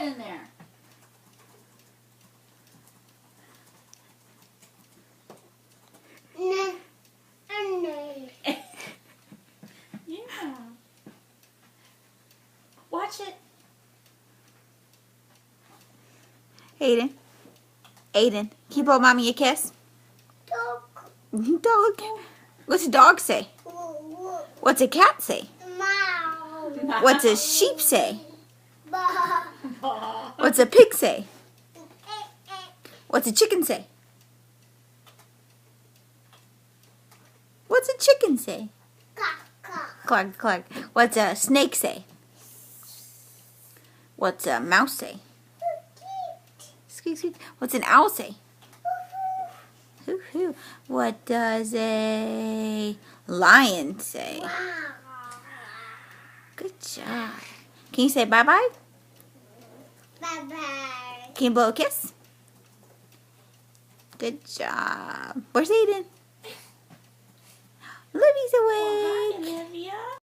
quiet in there. Yeah. Watch it. Aiden. Aiden, can you blow mommy a kiss? Dog. What's a dog say? What's a cat say? What's a sheep say? What's a pig say? What's a chicken say? What's a chicken say? Cluck, cluck. What's a snake say? What's a mouse say? Squeak, squeak. What's an owl say? Hoo, hoo. What does a lion say? Good job. Can you say bye-bye? Bye-bye. Can you blow a kiss? Good job. Where's Aiden? Livy's awake. Olivia.